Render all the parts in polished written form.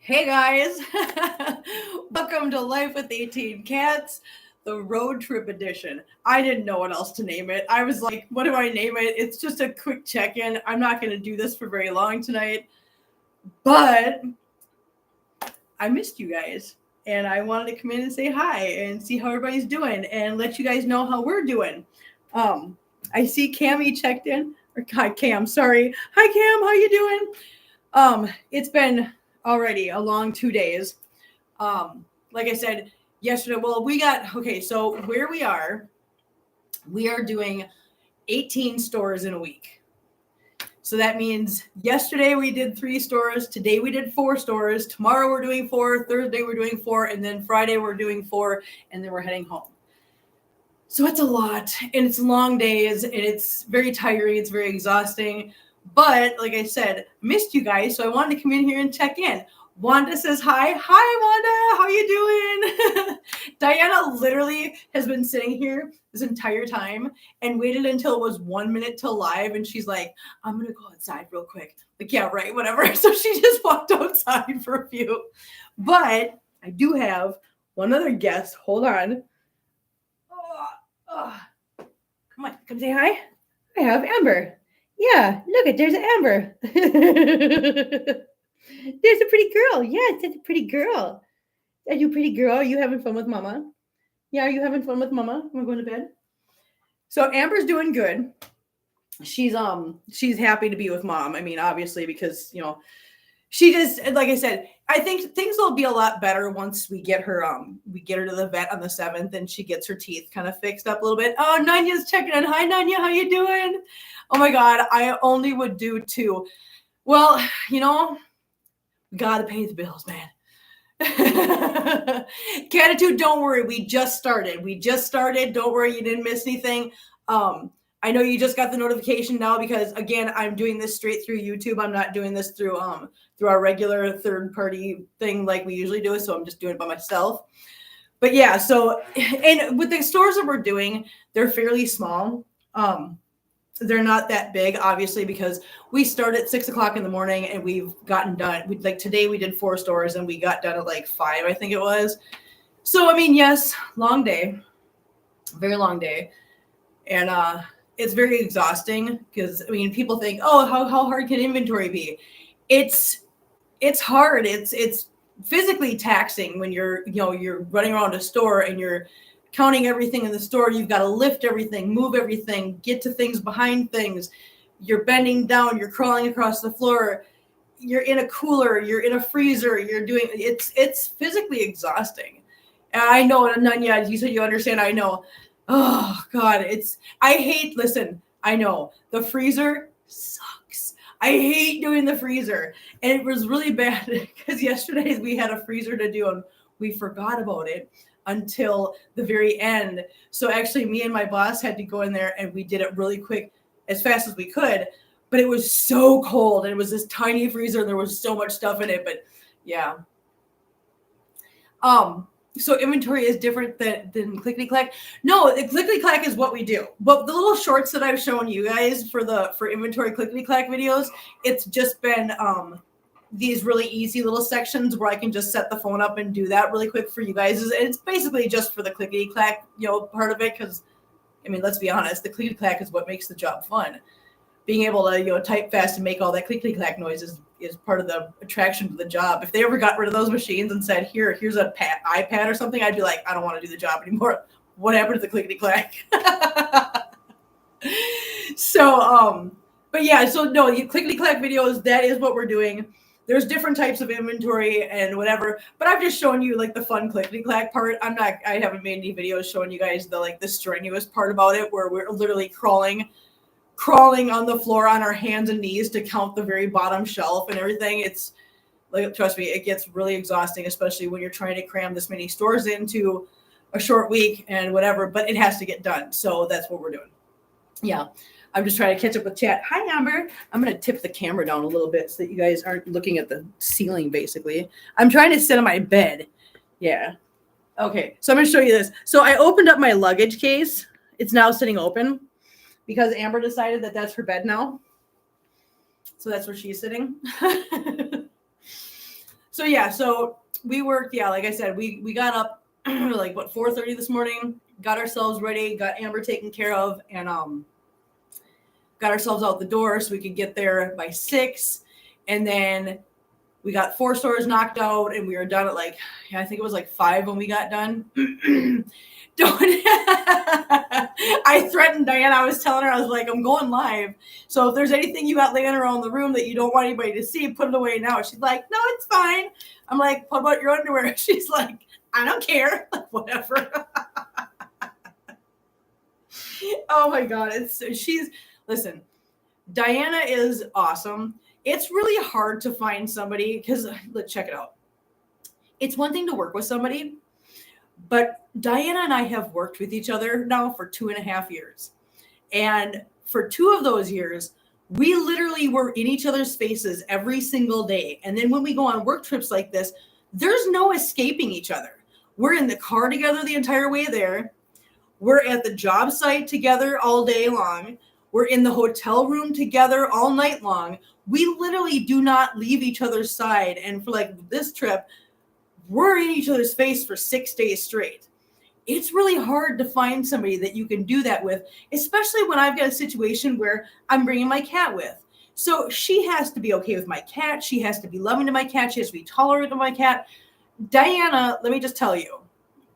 Hey guys, welcome to Life with 18 Cats, the road trip edition. I didn't know what else to name it. I was like, what do I name it? It's just a quick check-in. I'm not going to do this for very long tonight, but I missed you guys and I wanted to come in and say hi and see how everybody's doing and let you guys know how we're doing. I see Cammy checked in. Or hi Cam, sorry. Hi Cam, how you doing? It's been already a long 2 days. Like I said yesterday, so where we are doing 18 stores in a week. So that means yesterday we did 3 stores, today we did 4 stores, tomorrow we're doing 4, Thursday we're doing 4, and then Friday we're doing 4, and then we're heading home. So it's a lot, and it's long days, and it's very tiring, it's very exhausting. But like I said, missed you guys, so I wanted to come in here and check in. Wanda says hi. Hi, Wanda. How you doing? Diana literally has been sitting here this entire time and waited until it was 1 minute till live, and she's like, I'm going to go outside real quick. Like, yeah, right, whatever. So she just walked outside for a few. But I do have one other guest. Hold on. Come on, come say hi. I have Amber. Yeah, look at there's Amber. There's a pretty girl. Yes, that's a pretty girl. Are you a pretty girl? Are you having fun with Mama? Yeah, are you having fun with Mama? We're going to bed. So Amber's doing good. She's happy to be with Mom. I mean, obviously, because she just, like I said, I think things will be a lot better once we get her to the vet on the 7th and she gets her teeth kind of fixed up a little bit. Oh, Nanya's checking in. Hi, Nanya. How you doing? Oh, my God. I only would do 2. Well, got to pay the bills, man. Catitude, don't worry. We just started. Don't worry. You didn't miss anything. I know you just got the notification now because, again, I'm doing this straight through YouTube. I'm not doing this through our regular third-party thing like we usually do, so I'm just doing it by myself. But, yeah, so and with the stores that we're doing, they're fairly small. They're not that big, obviously, because we start at 6 o'clock in the morning and we've gotten done. Today we did 4 stores and we got done at like 5, I think it was. So, I mean, yes, long day, very long day. And, it's very exhausting because, I mean, people think, oh, how hard can inventory be? It's hard. It's physically taxing when you're running around a store and you're counting everything in the store. You've got to lift everything, move everything, get to things behind things. You're bending down, you're crawling across the floor. You're in a cooler, you're in a freezer, it's physically exhausting. And I know, Nanya, you said you understand. I know. Oh God, I know the freezer sucks. I hate doing the freezer. And it was really bad because yesterday we had a freezer to do and we forgot about it until the very end. So actually me and my boss had to go in there and we did it really quick, as fast as we could. But it was so cold and it was this tiny freezer and there was so much stuff in it. But yeah. So inventory is different than Clickety Clack. No, the Clickety Clack is what we do. But the little shorts that I've shown you guys for inventory Clickety Clack videos, it's just been these really easy little sections where I can just set the phone up and do that really quick for you guys. It's basically just for the Clickety Clack, part of it. Because, I mean, let's be honest, the Clickety Clack is what makes the job fun. Being able to, type fast and make all that clickety clack noise is part of the attraction to the job. If they ever got rid of those machines and said, here's a iPad or something, I'd be like, I don't want to do the job anymore. What happened to the clickety clack? So, but yeah, so no, the clickety clack videos, that is what we're doing. There's different types of inventory and whatever, but I've just shown you like the fun clickety clack part. I haven't made any videos showing you guys the strenuous part about it, where we're literally crawling on the floor on our hands and knees to count the very bottom shelf and everything. It's like, trust me, it gets really exhausting, especially when you're trying to cram this many stores into a short week and whatever, but it has to get done. So that's what we're doing. Yeah. I'm just trying to catch up with chat. Hi, Amber. I'm going to tip the camera down a little bit so that you guys aren't looking at the ceiling, basically. I'm trying to sit on my bed. Yeah. Okay. So I'm going to show you this. So I opened up my luggage case. It's now sitting open, because Amber decided that that's her bed now. So that's where she's sitting. So yeah, so we worked, yeah, like I said, we got up like what 4:30 this morning, got ourselves ready, got Amber taken care of, and got ourselves out the door so we could get there by 6. And then we got 4 stores knocked out, and we were done at like, yeah, I think it was like 5 when we got done. Don't I threatened Diana. I was telling her, I was like, I'm going live. So if there's anything you got laying around the room that you don't want anybody to see, put it away now. She's like, no, it's fine. I'm like, what about your underwear? She's like, I don't care. Like, whatever. Oh my God. Listen, Diana is awesome. It's really hard to find somebody because let's check it out. It's one thing to work with somebody, but Diana and I have worked with each other now for 2.5 years. And for 2 of those years, we literally were in each other's faces every single day. And then when we go on work trips like this, there's no escaping each other. We're in the car together the entire way there. We're at the job site together all day long. We're in the hotel room together all night long. We literally do not leave each other's side. And for like this trip, we're in each other's face for 6 days straight. It's really hard to find somebody that you can do that with, especially when I've got a situation where I'm bringing my cat with. So she has to be okay with my cat. She has to be loving to my cat. She has to be tolerant of my cat. Diana, let me just tell you,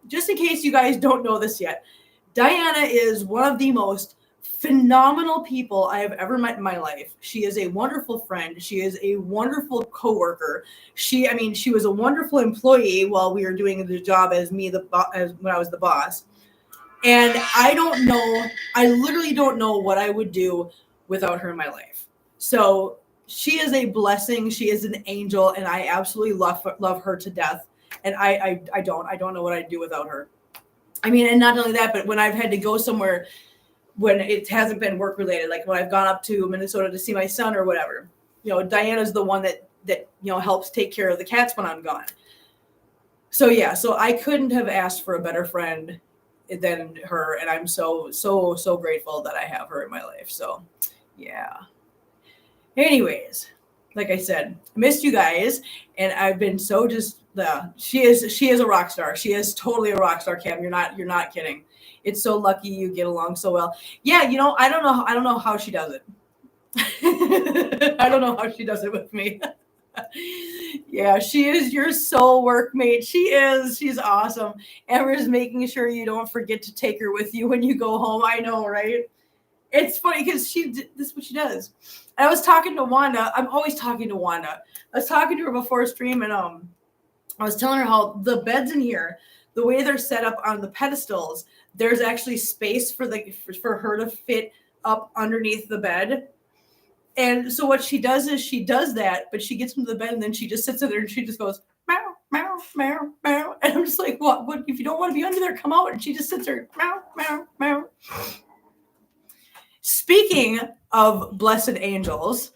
just in case you guys don't know this yet, Diana is one of the most phenomenal people I have ever met in my life. She is a wonderful friend. She is a wonderful coworker. She was a wonderful employee while we were doing the job as when I was the boss. And I literally don't know what I would do without her in my life. So she is a blessing. She is an angel, and I absolutely love her to death. And I don't know what I'd do without her. I mean, and not only that, but when I've had to go somewhere when it hasn't been work related, like when I've gone up to Minnesota to see my son or whatever, Diana's the one that helps take care of the cats when I'm gone. So yeah, so I couldn't have asked for a better friend than her, and I'm so grateful that I have her in my life. So yeah. Anyways, like I said, I missed you guys, and I've been so just she is a rock star. She is totally a rock star, Cam. You're not kidding. It's so lucky you get along so well. Yeah, I don't know how she does it. I don't know how she does it with me. Yeah, she is your soul workmate. She's awesome. Amber's making sure you don't forget to take her with you when you go home. I know, right? It's funny because this is what she does. And I was talking to Wanda. I'm always talking to Wanda. I was talking to her before stream, and I was telling her how the beds in here, the way they're set up on the pedestals, there's actually space for her to fit up underneath the bed. And so what she does is she does that, but she gets into the bed and then she just sits in there and she just goes, meow, meow, meow, meow. And I'm just like, what? If you don't want to be under there, come out. And she just sits there, meow, meow, meow. Speaking of blessed angels,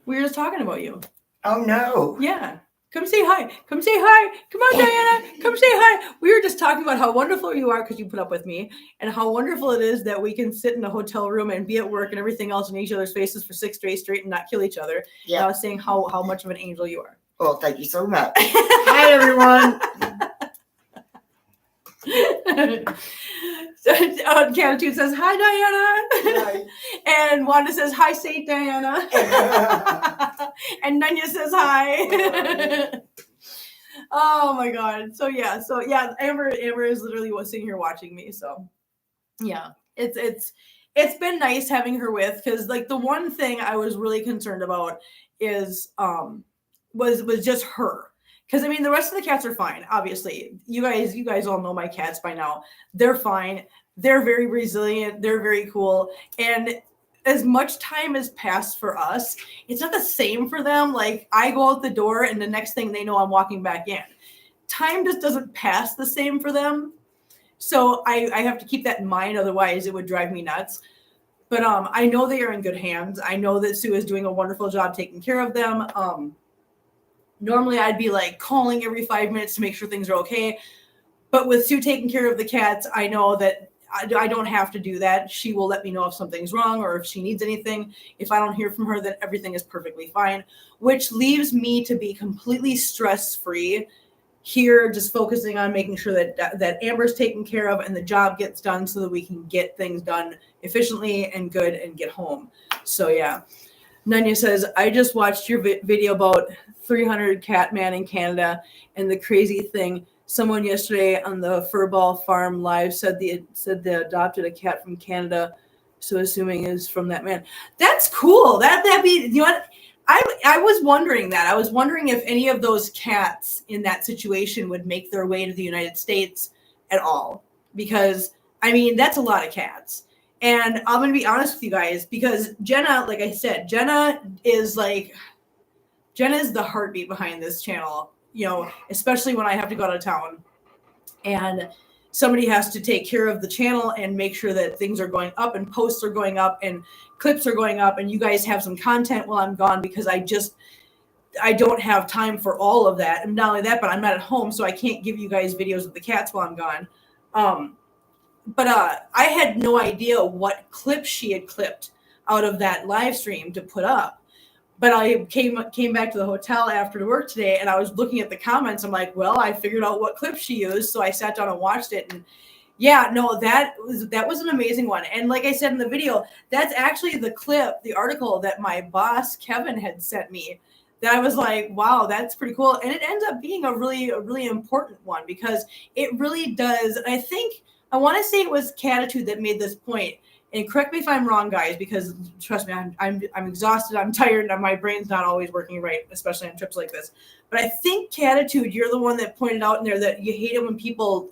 we were just talking about you. Oh, no. Yeah. Come say hi. Come say hi. Come on, Diana. Come say hi. We were just talking about how wonderful you are because you put up with me, and how wonderful it is that we can sit in a hotel room and be at work and everything else in each other's faces for 6 days straight and not kill each other. Yeah. And I was saying how much of an angel you are. Well, thank you so much. Hi, everyone. Cam says, hi, Diana. Hi. And Wanda says, hi, Saint Diana. And Nanya says, hi. Oh, my God. So, yeah. Amber is literally sitting here watching me. So, yeah, it's been nice having her with, because, like, the one thing I was really concerned about is was just her. Because, I mean, the rest of the cats are fine, obviously. You guys all know my cats by now. They're fine. They're very resilient. They're very cool. And as much time has passed for us, it's not the same for them. Like, I go out the door and the next thing they know, I'm walking back in. Time just doesn't pass the same for them. So I have to keep that in mind. Otherwise, it would drive me nuts. But I know they are in good hands. I know that Sue is doing a wonderful job taking care of them. Normally, I'd be like calling every 5 minutes to make sure things are okay. But with Sue taking care of the cats, I know that I don't have to do that. She will let me know if something's wrong or if she needs anything. If I don't hear from her, then everything is perfectly fine, which leaves me to be completely stress-free here, just focusing on making sure that Amber's taken care of and the job gets done so that we can get things done efficiently and good and get home. So yeah. Nanya says, I just watched your video about 300 cat man in Canada, and the crazy thing, someone yesterday on the Furball Farm Live said they adopted a cat from Canada, so assuming is from that man. That's cool. That'd be, you know what? I was wondering that. I was wondering if any of those cats in that situation would make their way to the United States at all, because I mean that's a lot of cats. And I'm going to be honest with you guys, because Jenna, like I said, Jenna is the heartbeat behind this channel, especially when I have to go out of town and somebody has to take care of the channel and make sure that things are going up and posts are going up and clips are going up and you guys have some content while I'm gone, because I don't have time for all of that. And not only that, but I'm not at home, so I can't give you guys videos of the cats while I'm gone. But I had no idea what clips she had clipped out of that live stream to put up. But I came back to the hotel after work today, and I was looking at the comments. I'm like, well, I figured out what clip she used, so I sat down and watched it. And yeah, no, that was an amazing one. And like I said in the video, that's actually the article that my boss Kevin had sent me. That I was like, wow, that's pretty cool. And it ends up being a really important one, because it really does. And I want to say it was Catitude that made this point. And correct me if I'm wrong, guys, because trust me, I'm exhausted, I'm tired, and my brain's not always working right, especially on trips like this. But I think Catitude, you're the one that pointed out in there that you hate it when people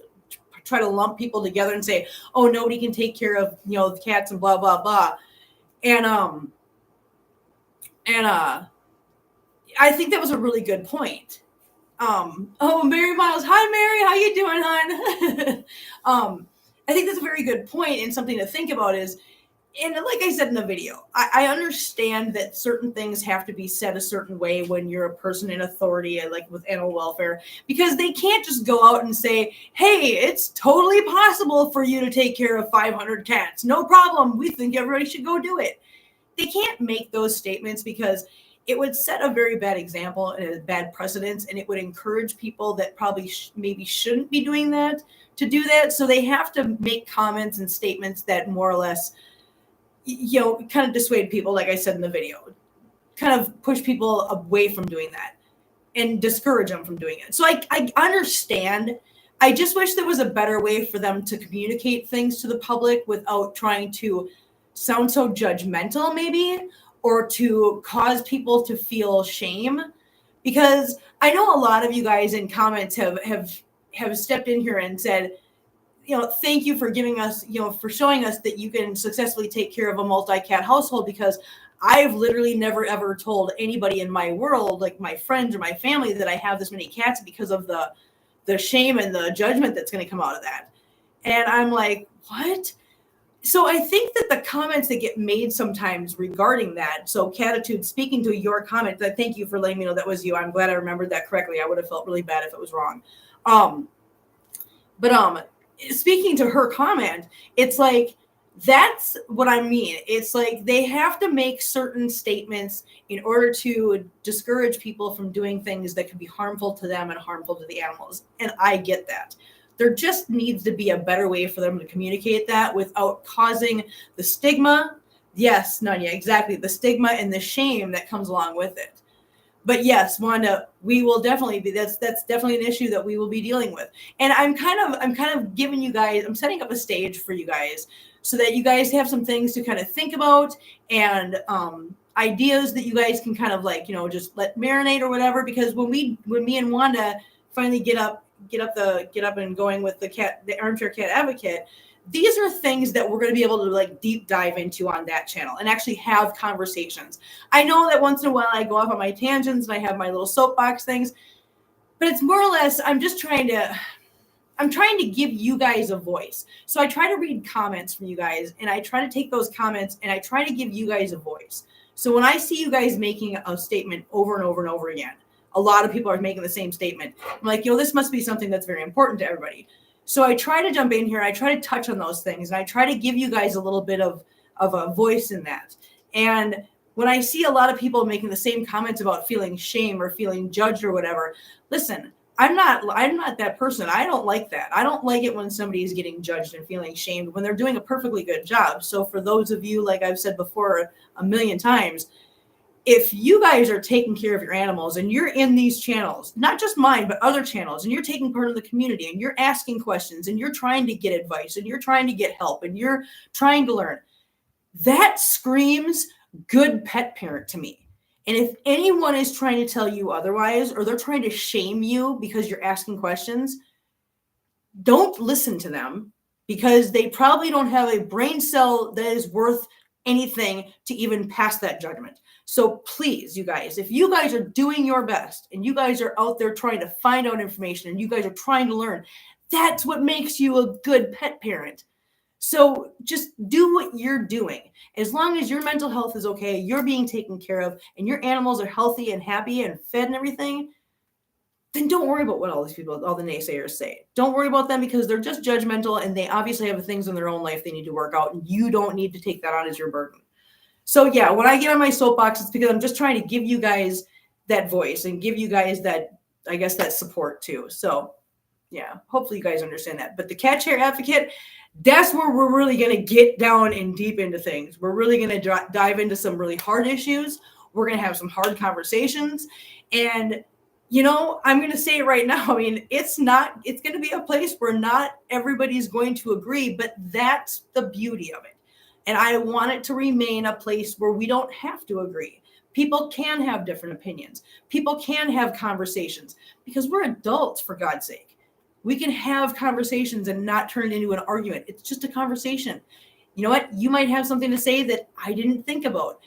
try to lump people together and say, oh, nobody can take care of the cats and blah blah blah. And I think that was a really good point. Oh, Mary Miles. Hi, Mary. How you doing, hon? I think that's a very good point, and something to think about is, and like I said in the video, I understand that certain things have to be said a certain way when you're a person in authority, like with animal welfare, because they can't just go out and say, hey, it's totally possible for you to take care of 500 cats. No problem. We think everybody should go do it. They can't make those statements, because it would set a very bad example and a bad precedence, and it would encourage people that probably maybe shouldn't be doing that to do that. So they have to make comments and statements that more or less, kind of dissuade people, like I said in the video, kind of push people away from doing that and discourage them from doing it. So I understand. I just wish there was a better way for them to communicate things to the public without trying to sound so judgmental, maybe, or to cause people to feel shame. Because I know a lot of you guys in comments have stepped in here and said, thank you for giving us, for showing us that you can successfully take care of a multi-cat household, because I've literally never ever told anybody in my world, like my friends or my family, that I have this many cats, because of the shame and the judgment that's going to come out of that. And I'm like, what? So I think that the comments that get made sometimes regarding that, so Catitude, speaking to your comment, that thank you for letting me know that was you. I'm glad I remembered that correctly. I would have felt really bad if it was wrong. But speaking to her comment, it's like, that's what I mean. It's like they have to make certain statements in order to discourage people from doing things that could be harmful to them and harmful to the animals. And I get that. There just needs to be a better way for them to communicate that without causing the stigma. Yes, Nanya, exactly. The stigma and the shame that comes along with it. But yes, Wanda, we will definitely be, that's definitely an issue that we will be dealing with. And I'm kind of giving you guys, I'm setting up a stage for you guys so that you guys have some things to kind of think about, and ideas that you guys can kind of just let marinate or whatever. Because when me and Wanda finally get up and going with the Armchair Cat Advocate, these are things that we're going to be able to deep dive into on that channel and actually have conversations. I know that once in a while I go off on my tangents and I have my little soapbox things, but it's more or less, I'm trying to give you guys a voice. So I try to read comments from you guys, and I try to take those comments and I try to give you guys a voice. So when I see you guys making a statement over and over and over again, a lot of people are making the same statement. I'm like, this must be something that's very important to everybody. So I try to jump in here. I try to touch on those things, and I try to give you guys a little bit of a voice in that. And when I see a lot of people making the same comments about feeling shame or feeling judged or whatever, listen, I'm not that person. I don't like that. I don't like it when somebody is getting judged and feeling shamed when they're doing a perfectly good job. So for those of you, like I've said before a million times, if you guys are taking care of your animals and you're in these channels, not just mine, but other channels, and you're taking part of the community and you're asking questions and you're trying to get advice and you're trying to get help and you're trying to learn, that screams good pet parent to me. And if anyone is trying to tell you otherwise, or they're trying to shame you because you're asking questions, don't listen to them, because they probably don't have a brain cell that is worth anything to even pass that judgment. So please, you guys, if you guys are doing your best and you guys are out there trying to find out information and you guys are trying to learn, that's what makes you a good pet parent. So just do what you're doing. As long as your mental health is okay, you're being taken care of, and your animals are healthy and happy and fed and everything, then don't worry about what all these people, all the naysayers say. Don't worry about them, because they're just judgmental and they obviously have things in their own life they need to work out, and you don't need to take that on as your burden. So yeah, when I get on my soapbox, it's because I'm just trying to give you guys that voice and give you guys that, I guess, that support too. So yeah, hopefully you guys understand that. But the cat chair advocate, that's where we're really going to get down and deep into things. We're really going to dive into some really hard issues. We're going to have some hard conversations. And, you know, I'm going to say it right now. I mean, it's going to be a place where not everybody's going to agree, but that's the beauty of it. And I want it to remain a place where we don't have to agree. People can have different opinions. People can have conversations, because we're adults, for God's sake. We can have conversations and not turn it into an argument. It's just a conversation. You know what? You might have something to say that I didn't think about,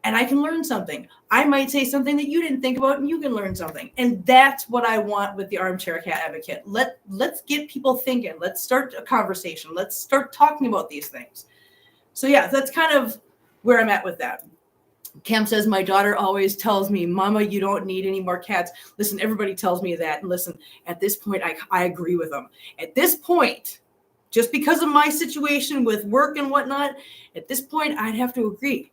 and I can learn something. I might say something that you didn't think about, and you can learn something. And that's what I want with the Armchair Cat Advocate. Let's get people thinking. Let's start a conversation. Let's start talking about these things. So yeah, that's kind of where I'm at with that. Cam says, my daughter always tells me, Mama, you don't need any more cats. Listen, everybody tells me that. And listen, at this point, I agree with them. At this point, just because of my situation with work and whatnot, at this point, I'd have to agree.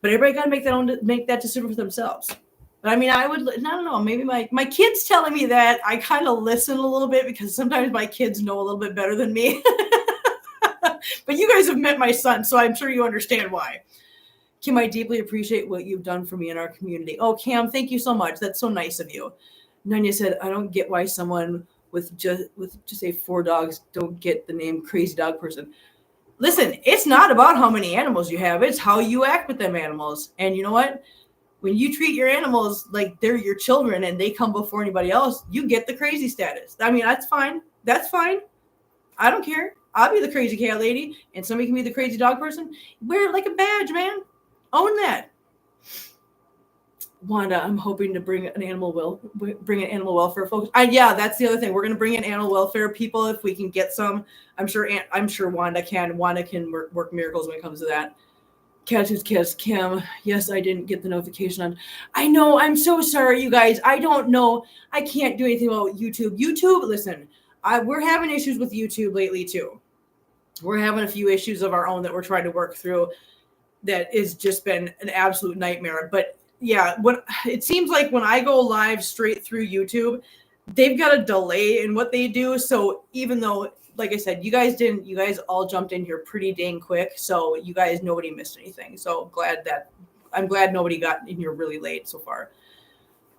But everybody got to make that decision for themselves. But I mean, I don't know, maybe my kids telling me that, I kind of listen a little bit, because sometimes my kids know a little bit better than me. But you guys have met my son, so I'm sure you understand why. Kim, I deeply appreciate what you've done for me in our community. Oh, Cam, thank you so much. That's so nice of you. Nanya said, I don't get why someone with just say 4 dogs don't get the name crazy dog person. Listen, it's not about how many animals you have. It's how you act with them animals. And you know what? When you treat your animals like they're your children and they come before anybody else, you get the crazy status. I mean, that's fine. That's fine. I don't care. I'll be the crazy cat lady, and somebody can be the crazy dog person. Wear it like a badge, man. Own that. Wanda, I'm hoping to bring an animal welfare folks. Yeah, that's the other thing. We're going to bring in animal welfare people if we can get some. I'm sure Wanda can. Wanda can work miracles when it comes to that. Cat's Kiss, Kim. Yes, I didn't get the notification on. I know. I'm so sorry, you guys. I don't know. I can't do anything about YouTube. YouTube, listen, we're having issues with YouTube lately too. We're having a few issues of our own that we're trying to work through. That has just been an absolute nightmare. But yeah, what it seems like when I go live straight through YouTube, they've got a delay in what they do. So even though, like I said, you guys all jumped in here pretty dang quick. So you guys, nobody missed anything. So I'm glad nobody got in here really late so far.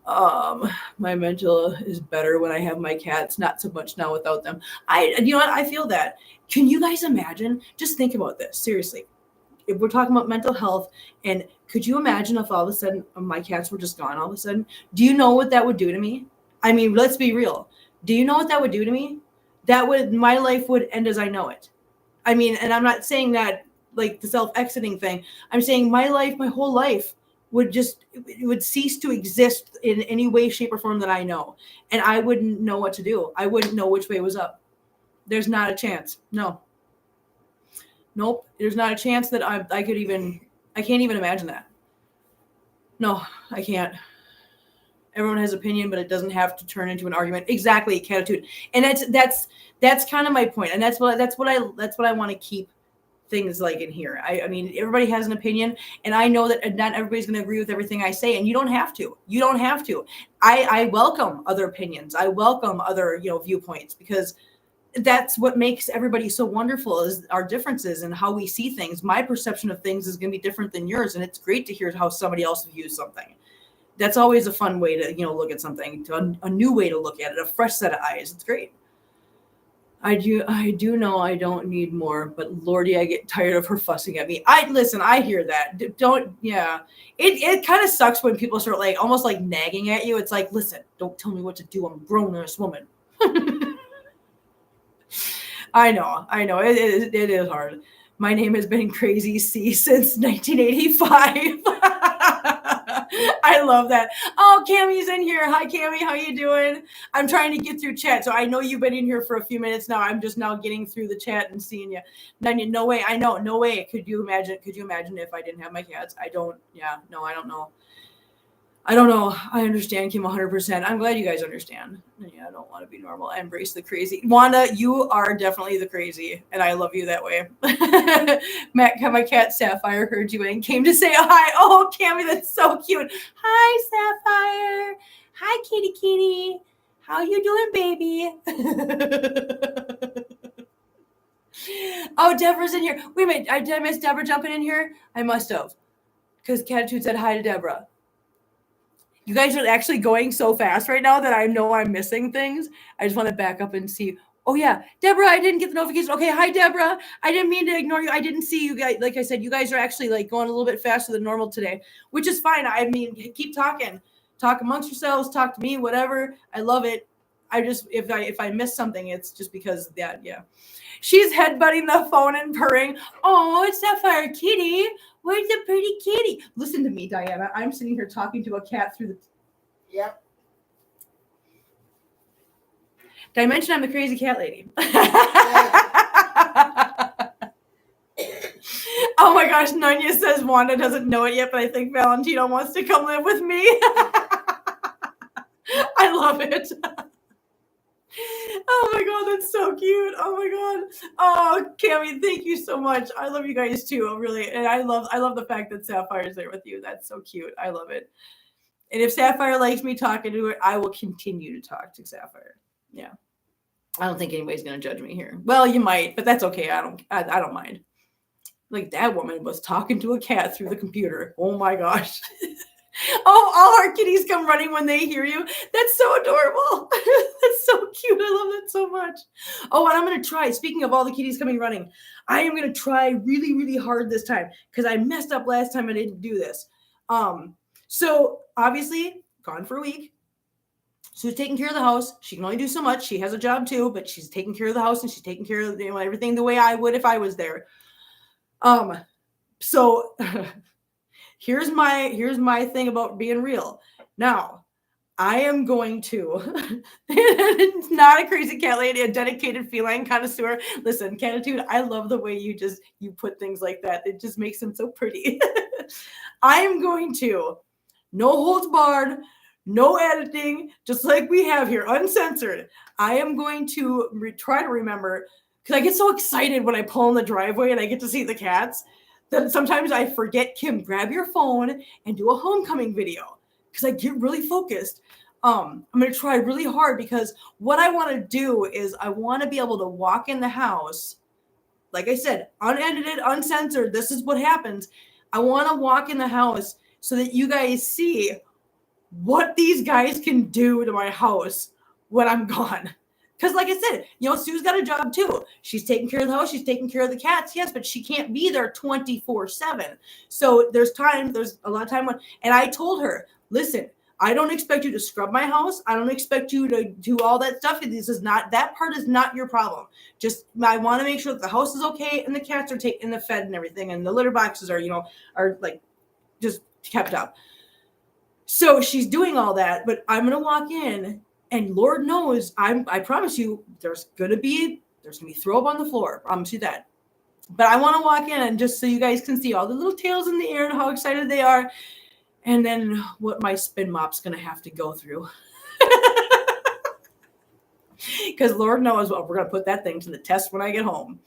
My mental is better when I have my cats, not so much now without them. You know what? I feel that. Can you guys imagine? Just think about this. Seriously. If we're talking about mental health, and could you imagine if all of a sudden my cats were just gone all of a sudden? Do you know what that would do to me? I mean, let's be real. Do you know what that would do to me? My life would end as I know it. I mean, and I'm not saying that like the self-exiting thing. I'm saying my whole life would cease to exist in any way, shape, or form that I know. And I wouldn't know what to do. I wouldn't know which way was up. There's not a chance. No. Nope. There's not a chance that I can't even imagine that. No, I can't. Everyone has opinion, but it doesn't have to turn into an argument. Exactly, catitude. And that's kind of my point. And that's what I want to keep things like in here. I mean, everybody has an opinion, and I know that not everybody's going to agree with everything I say, and you don't have to. You don't have to. I welcome other opinions. I welcome other, viewpoints, because that's what makes everybody so wonderful, is our differences and how we see things. My perception of things is going to be different than yours, and it's great to hear how somebody else views something. That's always a fun way to, look at something, a new way to look at it, a fresh set of eyes. It's great. I do know I don't need more, but Lordy, I get tired of her fussing at me. I hear that. It kind of sucks when people start like almost like nagging at you. It's like, listen, don't tell me what to do. I'm a grown-ass woman. I know. It is hard. My name has been Crazy C since 1985. I love that. Oh, Cammy's in here. Hi, Cammy. How you doing? I'm trying to get through chat. So I know you've been in here for a few minutes now. I'm just now getting through the chat and seeing you. No way. I know. No way. Could you imagine if I didn't have my cats? I don't know. I don't know. I understand, Kim, 100%. I'm glad you guys understand. Yeah, I don't want to be normal. I embrace the crazy. Wanda, you are definitely the crazy, and I love you that way. Matt, my cat Sapphire heard you and came to say hi. Oh, Cammy, that's so cute. Hi, Sapphire. Hi, kitty. How you doing, baby? Oh, Deborah's in here. Wait a minute. Did I miss Deborah jumping in here? I must have, because Catitude said hi to Deborah. You guys are actually going so fast right now that I know I'm missing things. I just want to back up and see. Oh, yeah. Deborah, I didn't get the notification. Okay. Hi, Deborah. I didn't mean to ignore you. I didn't see you guys. Like I said, you guys are actually like going a little bit faster than normal today, which is fine. I mean, keep talking. Talk amongst yourselves. Talk to me, whatever. I love it. I just, if I miss something, it's just because of that. Yeah. She's headbutting the phone and purring. Oh, it's Sapphire Kitty. Where's the pretty kitty? Listen to me, Diana. I'm sitting here talking to a cat through the... Yep. Did I mention I'm the crazy cat lady? Oh my gosh, Nunya says Wanda doesn't know it yet, but I think Valentino wants to come live with me. I love it. Oh my god, that's so cute. Oh my god. Oh, Cammy, thank you so much. I love you guys too, really. And I love the fact that Sapphire is there with you. That's so cute. I love it. And if Sapphire likes me talking to her, I will continue to talk to Sapphire. Yeah. I don't think anybody's gonna judge me here. Well, you might, but that's okay. I don't mind. Like, that woman was talking to a cat through the computer. Oh my gosh. Oh, all our kitties come running when they hear you. That's so adorable. That's so cute. I love that so much. Oh, and I'm going to try. Speaking of all the kitties coming running, I am going to try really, really hard this time, because I messed up last time I didn't do this. So obviously, gone for a week. Sue's taking care of the house. She can only do so much. She has a job too, but she's taking care of the house, and she's taking care of everything the way I would if I was there. So here's my thing about being real. Now, I am going to, it's not a crazy cat lady, a dedicated feline connoisseur. Listen, Catitude, I love the way you put things like that. It just makes them so pretty. I am going to, no holds barred, no editing, just like we have here, uncensored. I am going to try to remember, because I get so excited when I pull in the driveway and I get to see the cats, that sometimes I forget, Kim, grab your phone and do a homecoming video, because I get really focused. I'm going to try really hard, because what I want to do is I want to be able to walk in the house. Like I said, unedited, uncensored. This is what happens. I want to walk in the house so that you guys see what these guys can do to my house when I'm gone. Because like I said, Sue's got a job too. She's taking care of the house. She's taking care of the cats. Yes, but she can't be there 24/7. So there's a lot of time and I told her, listen, I don't expect you to scrub my house. I don't expect you to do all that stuff. That part is not your problem. Just, I want to make sure that the house is okay and the cats are taken and fed and everything. And the litter boxes are like just kept up. So she's doing all that, but I'm going to walk in. And Lord knows, I promise you, there's gonna be throw up on the floor. I promise you that. But I want to walk in, and just so you guys can see all the little tails in the air and how excited they are. And then what my spin mop's going to have to go through. Because Lord knows what we're going to put that thing to the test when I get home.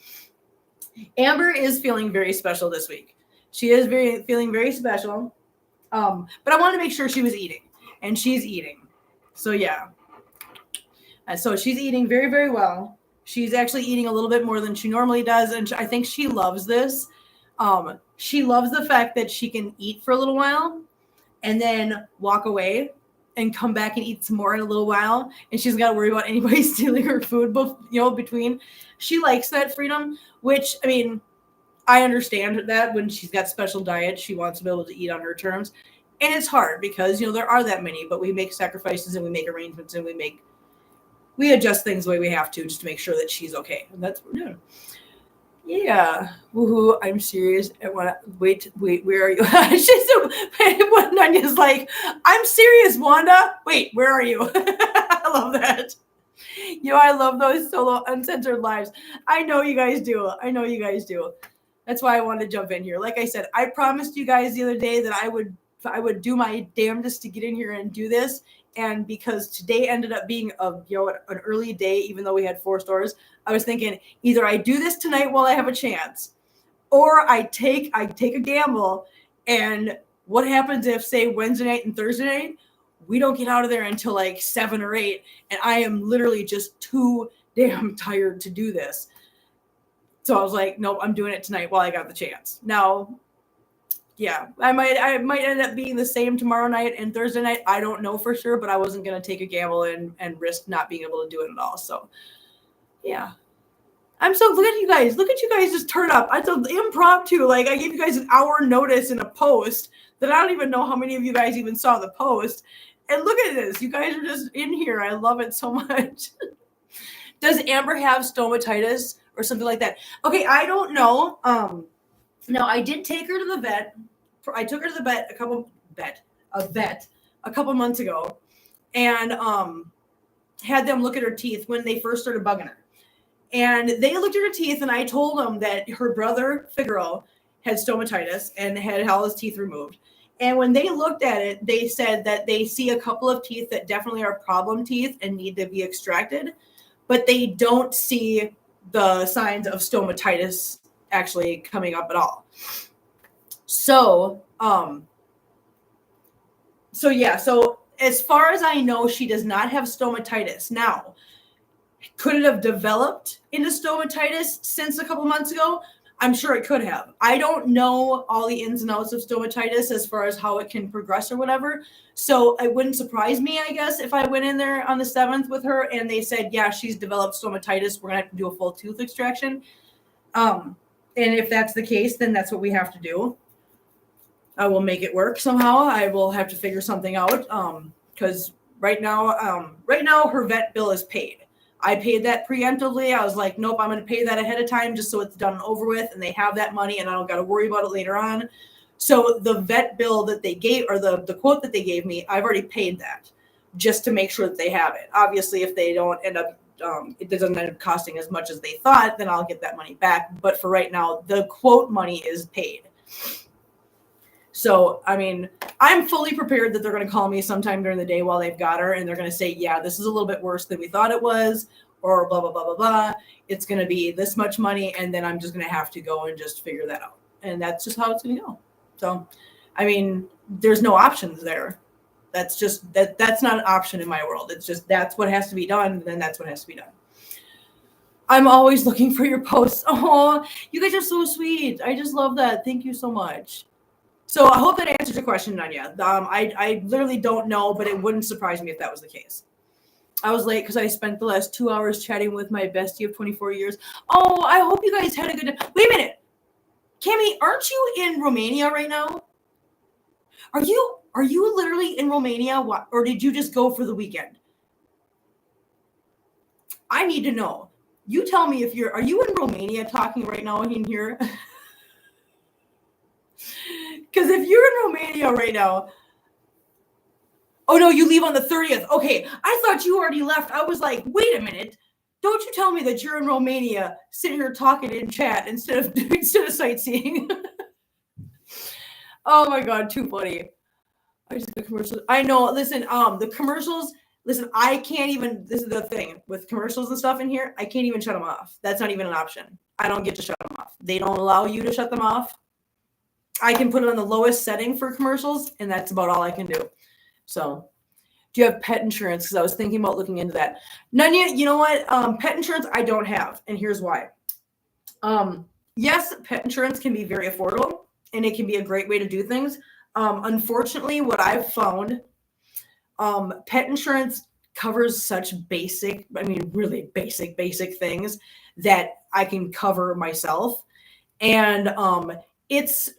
Amber is feeling very special this week. She is feeling very special. But I wanted to make sure she was eating. And she's eating. So yeah. So she's eating very, very well. She's actually eating a little bit more than she normally does. And I think she loves this. She loves the fact that she can eat for a little while and then walk away and come back and eat some more in a little while. And she's got to worry about anybody stealing her food, between. She likes that freedom, which, I mean, I understand that when she's got special diets, she wants to be able to eat on her terms. And it's hard because, there are that many, but we make sacrifices and we make arrangements and we adjust things the way we have to just to make sure that she's okay. And that's what we're doing. Yeah. Woohoo. I'm serious. Wait, where are you? Nanya's like, I'm serious, Wanda. Wait, where are you? I love that. I love those solo uncensored lives. I know you guys do. That's why I wanted to jump in here. Like I said, I promised you guys the other day that I would do my damnedest to get in here and do this. And because today ended up being an early day, even though we had 4 stores, I was thinking either I do this tonight while I have a chance, or I take a gamble. And what happens if, say, Wednesday night and Thursday night, we don't get out of there until like 7 or 8, and I am literally just too damn tired to do this. So I was like, nope, I'm doing it tonight while I got the chance. Now, yeah, I might end up being the same tomorrow night and Thursday night. I don't know for sure, but I wasn't going to take a gamble and risk not being able to do it at all. So, yeah. Look at you guys just turn up. It's an impromptu. Like, I gave you guys an hour notice in a post that I don't even know how many of you guys even saw the post. And look at this. You guys are just in here. I love it so much. Does Amber have stomatitis or something like that? Okay, I don't know. Now, I did take her to the vet. I took her to the vet a couple months ago, and had them look at her teeth when they first started bugging her. And they looked at her teeth, and I told them that her brother, Figaro, had stomatitis and had all his teeth removed. And when they looked at it, they said that they see a couple of teeth that definitely are problem teeth and need to be extracted, but they don't see the signs of stomatitis actually coming up at all. So as far as I know, she does not have stomatitis. Now, could it have developed into stomatitis since a couple months ago? I'm sure it could have. I don't know all the ins and outs of stomatitis as far as how it can progress or whatever. So it wouldn't surprise me, I guess, if I went in there on the 7th with her and they said, yeah, she's developed stomatitis. We're going to have to do a full tooth extraction. And if that's the case, then that's what we have to do. I will make it work somehow. I will have to figure something out. Because right now her vet bill is paid. I paid that preemptively. I was like, nope, I'm going to pay that ahead of time just so it's done and over with, and they have that money, and I don't got to worry about it later on. So the vet bill that they gave, or the quote that they gave me, I've already paid that just to make sure that they have it. Obviously, if they don't end up, it doesn't end up costing as much as they thought, then I'll get that money back. But for right now, the quote money is paid. So, I mean, I'm fully prepared that they're going to call me sometime during the day while they've got her, and they're going to say, yeah, this is a little bit worse than we thought it was, or blah, blah, blah, blah, blah. It's going to be this much money, and then I'm just going to have to go and just figure that out. And that's just how it's going to go. So, I mean, there's no options there. That's just, that's not an option in my world. It's just, that's what has to be done, and then that's what has to be done. I'm always looking for your posts. Oh, you guys are so sweet. I just love that. Thank you so much. So I hope that answers your question, Nanya. I literally don't know, but it wouldn't surprise me if that was the case. I was late because I spent the last 2 hours chatting with my bestie of 24 years. Oh, I hope you guys had a good time. Wait a minute. Cami, aren't you in Romania right now? Are you literally in Romania, or did you just go for the weekend? I need to know. You tell me are you in Romania talking right now in here? Because if you're in Romania right now, oh no, you leave on the 30th. Okay, I thought you already left. I was like, wait a minute. Don't you tell me that you're in Romania sitting here talking in chat instead of sightseeing. Oh my God, too funny. I just got commercials. I know. Listen, the commercials. Listen, I can't even. This is the thing with commercials and stuff in here. I can't even shut them off. That's not even an option. I don't get to shut them off. They don't allow you to shut them off. I can put it on the lowest setting for commercials, and that's about all I can do. So, do you have pet insurance? Because I was thinking about looking into that. None yet. You know what? Pet insurance I don't have, and here's why. Yes, pet insurance can be very affordable, and it can be a great way to do things. Unfortunately, what I've found, pet insurance covers such basic, really basic things that I can cover myself. And it's,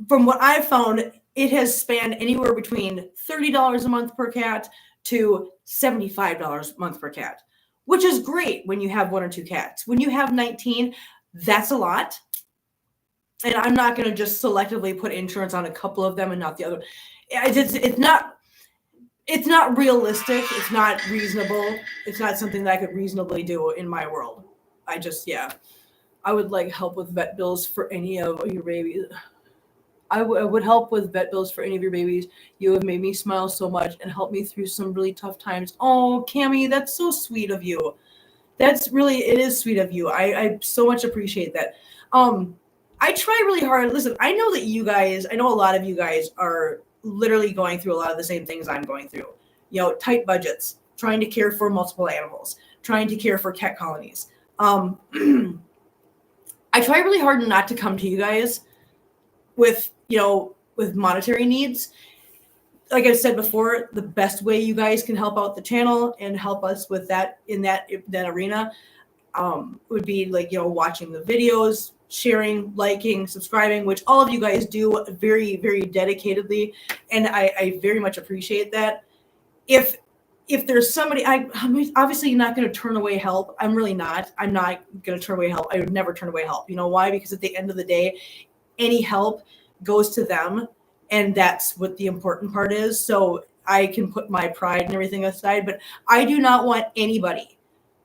from what I've found, it has spanned anywhere between $30 a month per cat to $75 a month per cat, which is great when you have 1 or 2 cats. When you have 19, that's a lot. And I'm not going to just selectively put insurance on a couple of them and not the other. It's not realistic. It's not reasonable. It's not something that I could reasonably do in my world. I would like help with vet bills for any of your babies. I would help with vet bills for any of your babies. You have made me smile so much and helped me through some really tough times. Oh, Cammie, that's so sweet of you. It is sweet of you. I so much appreciate that. I try really hard. Listen, I know a lot of you guys are literally going through a lot of the same things I'm going through. You know, tight budgets, trying to care for multiple animals, trying to care for cat colonies. I try really hard not to come to you guys with monetary needs. Like I said before, the best way you guys can help out the channel and help us with that in that arena would be watching the videos, sharing, liking, subscribing, which all of you guys do very, very dedicatedly, and I very much appreciate that. If there's somebody, I'm obviously not going to turn away help. I'm really not. I'm not going to turn away help. I would never turn away help. You know why? Because at the end of the day, any help goes to them, and that's what the important part is. So I can put my pride and everything aside, but I do not want anybody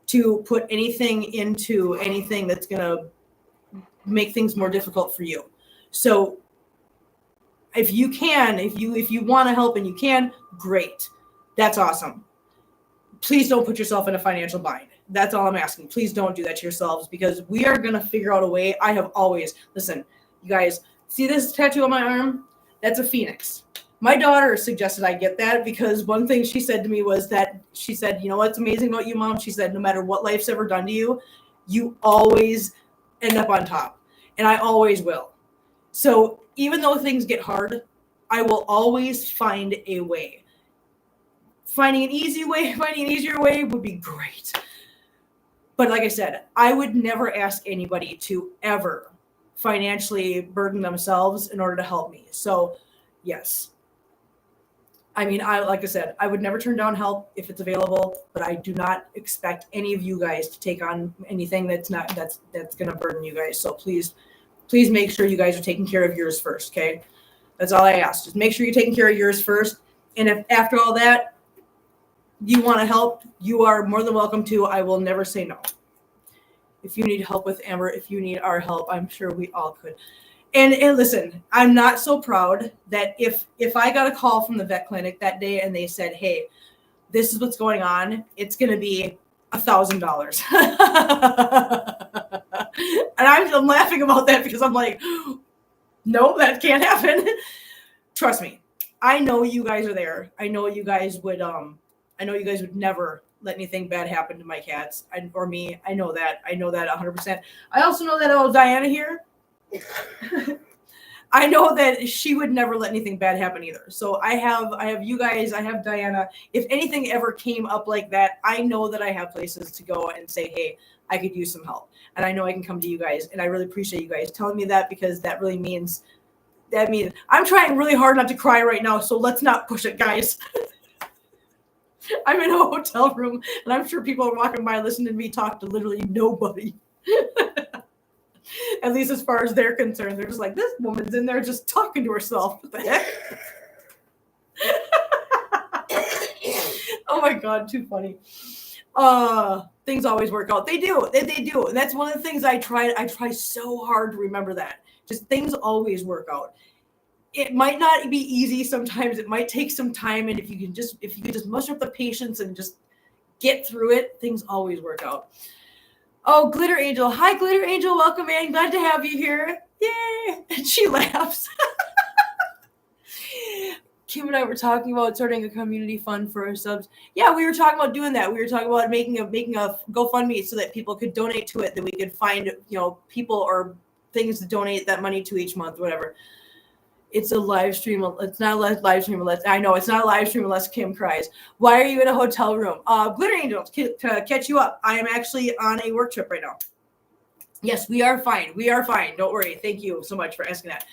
to put anything into anything that's going to make things more difficult for you. So if you want to help and you can, great. That's awesome. Please don't put yourself in a financial bind. That's all I'm asking. Please don't do that to yourselves, because we are going to figure out a way. I have always, listen, you guys, see this tattoo on my arm? That's a phoenix. My daughter suggested I get that because one thing she said to me was that she said, you know what's amazing about you, Mom? She said, no matter what life's ever done to you, you always end up on top. And I always will. So even though things get hard, I will always find a way. Finding an easier way would be great. But like I said, I would never ask anybody to ever financially burden themselves in order to help me. So yes. Like I said, I would never turn down help if it's available, but I do not expect any of you guys to take on anything that's going to burden you guys. So please make sure you guys are taking care of yours first. Okay. That's all I ask. Just make sure you're taking care of yours first. And if after all that you want to help, you are more than welcome to. I will never say no. If you need help with Amber, if you need our help, I'm sure we all could. And listen, I'm not so proud that if I got a call from the vet clinic that day and they said, hey, this is what's going on, it's going to be $1,000. And I'm laughing about that because I'm like, no, that can't happen. Trust me. I know you guys are there. I know you guys would never let anything bad happen to my cats or me. I know that 100%. I also know that Diana here, I know that she would never let anything bad happen either. So I have you guys, I have Diana. If anything ever came up like that, I know that I have places to go and say, hey, I could use some help. And I know I can come to you guys. And I really appreciate you guys telling me that, because that means I'm trying really hard not to cry right now. So let's not push it, guys. I'm in a hotel room and I'm sure people are walking by listening to me talk to literally nobody. At least as far as they're concerned, they're just like, this woman's in there just talking to herself. What the heck? Oh my God, too funny. Things always work out. They do. They do. And that's one of the things I try so hard to remember that. Just things always work out. it might not be easy sometimes. It might take some time. And if you could just muster up the patience and just get through it, things always work out. Oh, Glitter Angel. Hi, Glitter Angel. Welcome in. Glad to have you here. Yay. And she laughs. Kim and I were talking about starting a community fund for our subs. Yeah, we were talking about doing that. We were talking about making a GoFundMe so that people could donate to it, that we could find, people or things to donate that money to each month, whatever. It's a live stream. It's not a live stream unless I know it's not a live stream unless Kim cries. Why are you in a hotel room? Glitter Angels, to catch you up. I am actually on a work trip right now. Yes, we are fine. We are fine. Don't worry. Thank you so much for asking that.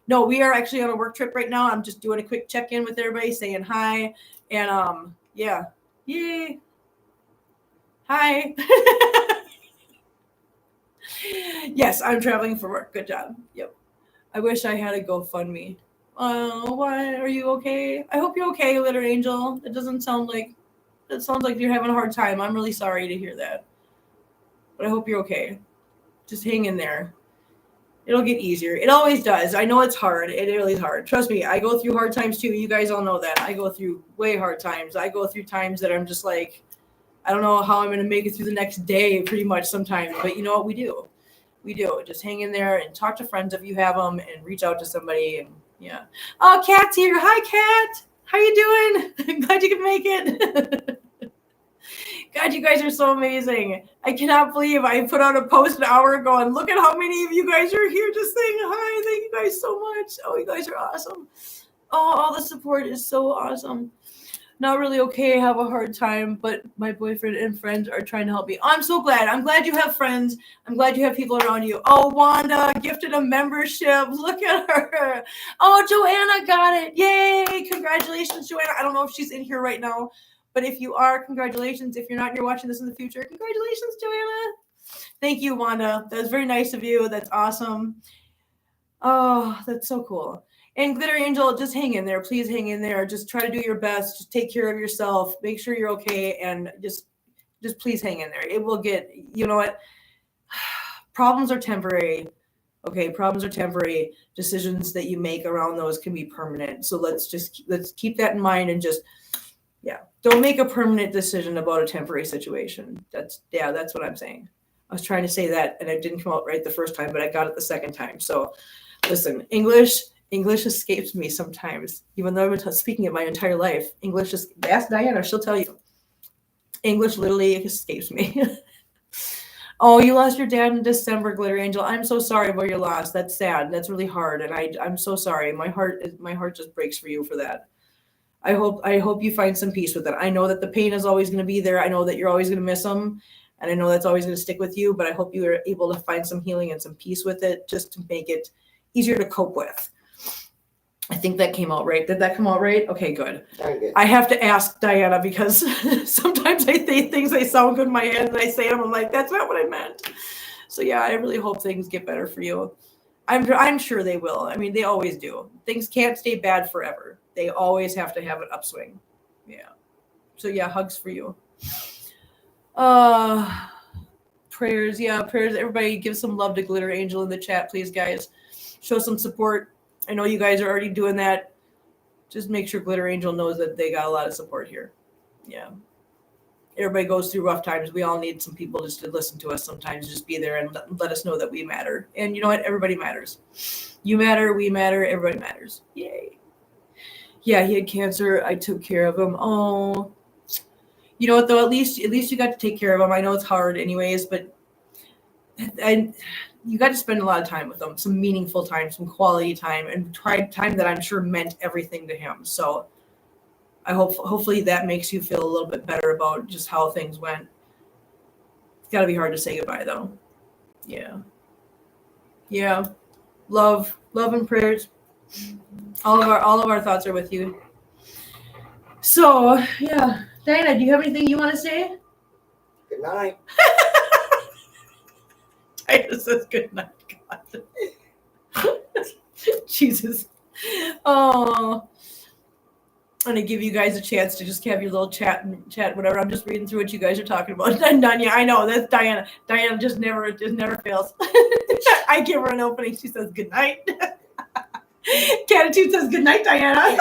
No, we are actually on a work trip right now. I'm just doing a quick check-in with everybody, saying hi. And yeah. Yay. Hi. Yes, I'm traveling for work. Good job. Yep. I wish I had a GoFundMe. Oh, why? Are you okay? I hope you're okay, Glitter Angel. It sounds like you're having a hard time. I'm really sorry to hear that. But I hope you're okay. Just hang in there. It'll get easier. It always does. I know it's hard. It really is hard. Trust me, I go through hard times too. You guys all know that. I go through way hard times. I go through times that I'm just like, I don't know how I'm going to make it through the next day pretty much sometimes. But you know what? We do. We do. Just hang in there and talk to friends if you have them and reach out to somebody. And yeah. Oh, Kat's here. Hi, Kat. How you doing? Glad you could make it. God, you guys are so amazing. I cannot believe I put out a post an hour ago and look at how many of you guys are here just saying hi. Thank you guys so much. Oh, you guys are awesome. Oh, all the support is so awesome. Not really okay. I have a hard time, but my boyfriend and friends are trying to help me. I'm so glad. I'm glad you have friends. I'm glad you have people around you. Oh, Wanda gifted a membership. Look at her. Oh, Joanna got it. Yay. Congratulations, Joanna. I don't know if she's in here right now, but if you are, congratulations. If you're not, you're watching this in the future, congratulations, Joanna. Thank you, Wanda. That was very nice of you. That's awesome. Oh, that's so cool. And Glitter Angel, just hang in there. Please hang in there. Just try to do your best. Just take care of yourself. Make sure you're okay. And just please hang in there. It will get, you know what? Problems are temporary. Okay, problems are temporary. Decisions that you make around those can be permanent. So let's keep that in mind and just, don't make a permanent decision about a temporary situation. That's what I'm saying. I was trying to say that and it didn't come out right the first time, but I got it the second time. So listen, English escapes me sometimes, even though I've been speaking it my entire life. Ask Diana, she'll tell you. English literally escapes me. Oh, you lost your dad in December, Glitter Angel. I'm so sorry about your loss. That's sad. That's really hard. And I'm so sorry. My heart just breaks for you for that. I hope you find some peace with it. I know that the pain is always going to be there. I know that you're always going to miss them. And I know that's always going to stick with you, but I hope you are able to find some healing and some peace with it just to make it easier to cope with. I think that came out right. Did that come out right? Okay, good. I have to ask Diana because sometimes I say things that sound good in my head and I say them. I'm like, that's not what I meant. So yeah, I really hope things get better for you. I'm sure they will. I mean, they always do. Things can't stay bad forever. They always have to have an upswing. Yeah. So yeah, hugs for you. Prayers. Yeah, prayers. Everybody give some love to Glitter Angel in the chat, please, guys. Show some support. I know you guys are already doing that. Just make sure Glitter Angel knows that they got a lot of support here. Yeah. Everybody goes through rough times. We all need some people just to listen to us sometimes. Just be there and let us know that we matter. And you know what? Everybody matters. You matter. We matter. Everybody matters. Yay. Yeah, he had cancer. I took care of him. Oh. You know what, though? At least you got to take care of him. I know it's hard anyways, but you got to spend a lot of time with him, some meaningful time, some quality time, and time that I'm sure meant everything to him. So I hopefully that makes you feel a little bit better about just how things went. It's got to be hard to say goodbye, though. Yeah. Yeah. Love and prayers. All of our thoughts are with you. So, yeah. Diana, do you have anything you want to say? Good night. Diana says good night. God. Jesus. Oh. I'm going to give you guys a chance to just have your little chat, whatever. I'm just reading through what you guys are talking about. Danya, I know, that's Diana. Diana just never fails. I give her an opening. She says good night. Catitude says, good night, Diana.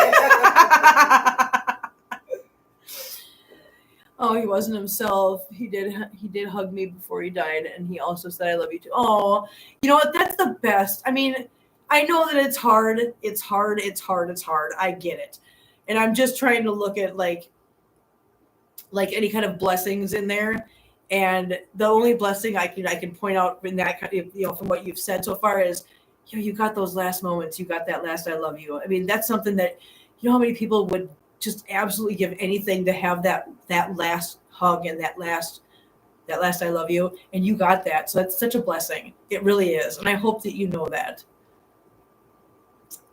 Oh, he wasn't himself. He did hug me before he died, and he also said, I love you too. Oh, you know what? That's the best. I mean, I know that it's hard. It's hard. I get it. And I'm just trying to look at like any kind of blessings in there. And the only blessing I can point out in that, from what you've said so far is, you got those last moments. You got that last I love you. I mean, that's something that, how many people would just absolutely give anything to have that last hug and that last I love you. And you got that. So that's such a blessing. It really is. And I hope that you know that.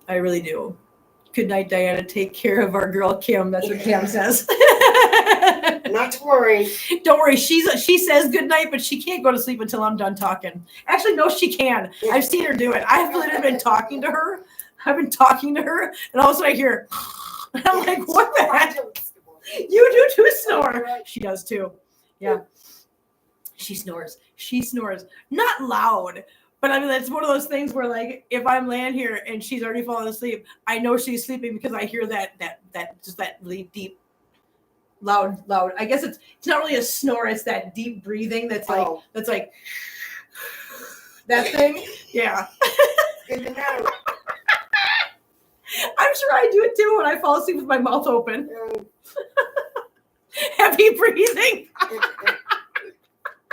I really do. Good night, Diana. Take care of our girl, Kim. That's what Kim says. Not to worry. Don't worry. She says good night, but she can't go to sleep until I'm done talking. Actually, no, she can. I've seen her do it. I've literally been talking to her. And all of a sudden I hear, and I'm like, what the heck? You do too snore. She does too. Yeah. She snores. Not loud. But I mean, that's one of those things where, like, if I'm laying here and she's already fallen asleep, I know she's sleeping because I hear that really deep, loud. I guess it's not really a snore; it's that deep breathing that's like that thing. Yeah. Good to know. I'm sure I do it too when I fall asleep with my mouth open. Heavy breathing.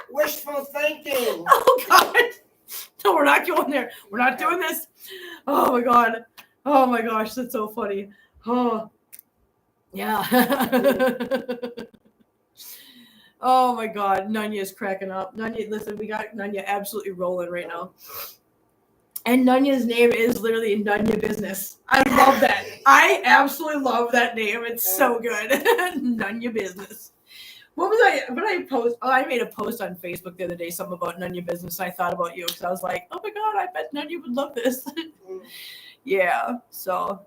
Wishful thinking. Oh God. No, we're not going there. We're not doing this. Oh my God. Oh my gosh, that's so funny. Oh, yeah. Oh my God, Nunya's cracking up. Nunya, listen, we got Nunya absolutely rolling right now. And Nunya's name is literally Nunya Business. I love that. I absolutely love that name. It's so good. Nunya Business. What I post? Oh, I made a post on Facebook the other day, something about Nunya Business. And I thought about you because I was like, oh my God, I bet Nunya would love this. Yeah. So,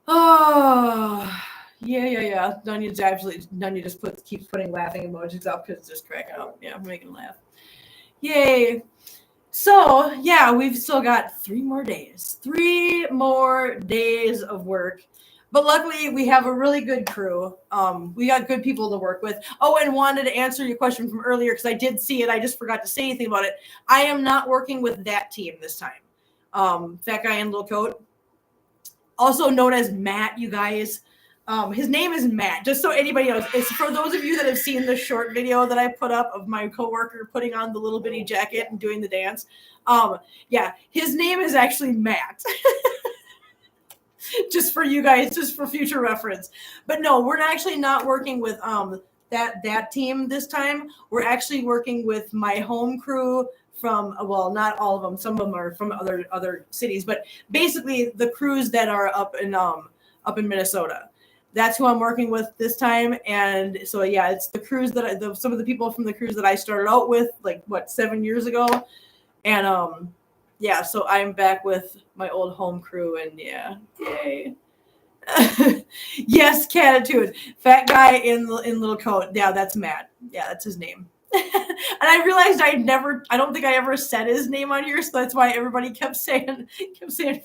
oh, yeah. Nunya just keeps putting laughing emojis up because it's just cracking up. Yeah, I'm making laugh. Yay. So, yeah, we've still got 3 more days. 3 more days of work. But luckily, we have a really good crew. We got good people to work with. Oh, and wanted to answer your question from earlier because I did see it. I just forgot to say anything about it. I am not working with that team this time. Fat Guy in Little Coat, also known as Matt, you guys. His name is Matt, just so anybody knows. It's for those of you that have seen the short video that I put up of my coworker putting on the little bitty jacket and doing the dance. Yeah, his name is actually Matt. Just for you guys, just for future reference. But no, we're actually not working with that team this time. We're actually working with my home crew from, well, not all of them. Some of them are from other cities, but basically the crews that are up in Minnesota. That's who I'm working with this time. And so, yeah, it's the crews some of the people from the crews that I started out with, like, 7 years ago. And, yeah, so I'm back with my old home crew, and yeah, yay. Yes, Catitude. Fat Guy in Little Coat. Yeah, that's Matt. Yeah, that's his name. And I realized I don't think I ever said his name on here, so that's why everybody kept saying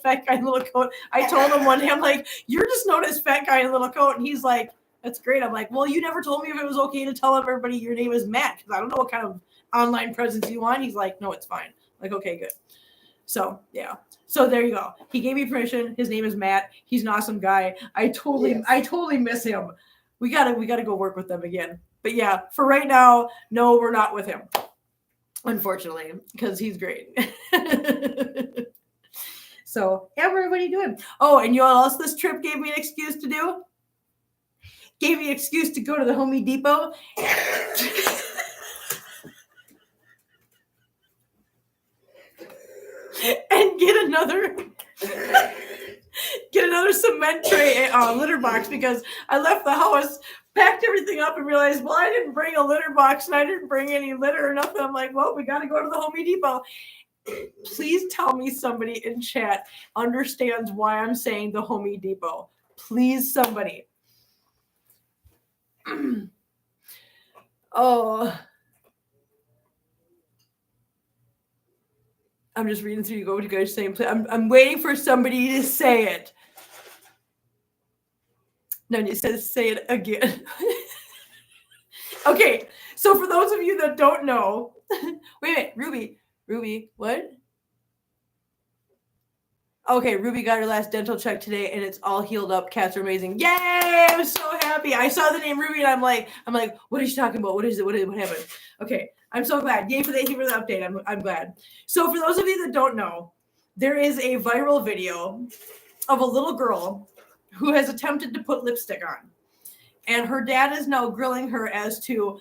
Fat Guy in Little Coat. I told him one day, I'm like, you're just known as Fat Guy in Little Coat, and he's like, that's great. I'm like, well, you never told me if it was okay to tell everybody your name is Matt, because I don't know what kind of online presence you want. He's like, no, it's fine. I'm like, okay, good. So, yeah. So there you go. He gave me permission. His name is Matt. He's an awesome guy. I totally miss him. We gotta go work with them again. But yeah, for right now, no, we're not with him. Unfortunately, because he's great. So, yeah, what are you doing? Oh, and you know what else this trip gave me an excuse to do? Gave me an excuse to go to the Home Depot. And get another cement tray litter box, because I left the house, packed everything up, and realized, well, I didn't bring a litter box and I didn't bring any litter or nothing. I'm like, well, we got to go to the Home Depot. Please tell me somebody in chat understands why I'm saying the Home Depot. Please, somebody. Oh. I'm just reading through you guys saying, I'm waiting for somebody to say it. Nanya says, say it again. Okay, so for those of you that don't know, wait a minute, Ruby, what? Okay, Ruby got her last dental check today, and it's all healed up. Cats are amazing. Yay! I'm so happy. I saw the name Ruby, and I'm like, what is she talking about? What is it? What happened? Okay, I'm so glad. Yay for the update. I'm glad. So for those of you that don't know, there is a viral video of a little girl who has attempted to put lipstick on, and her dad is now grilling her as to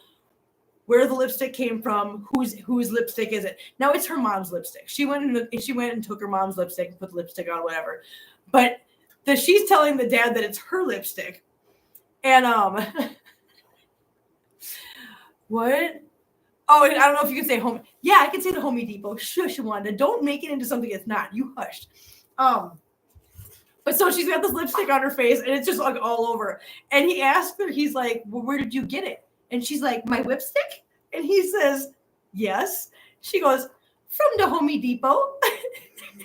where the lipstick came from, whose lipstick is it? Now it's her mom's lipstick. She went and took her mom's lipstick and put the lipstick on, whatever. But she's telling the dad that it's her lipstick. And what? Oh, and I don't know if you can say home. Yeah, I can say the Home Depot. Shush, Wanda. Don't make it into something it's not. You hushed. But so she's got this lipstick on her face, and it's just like all over. And he asked her, he's like, well, where did you get it? And she's like, my lipstick? And he says, yes. She goes, from the Home Depot. And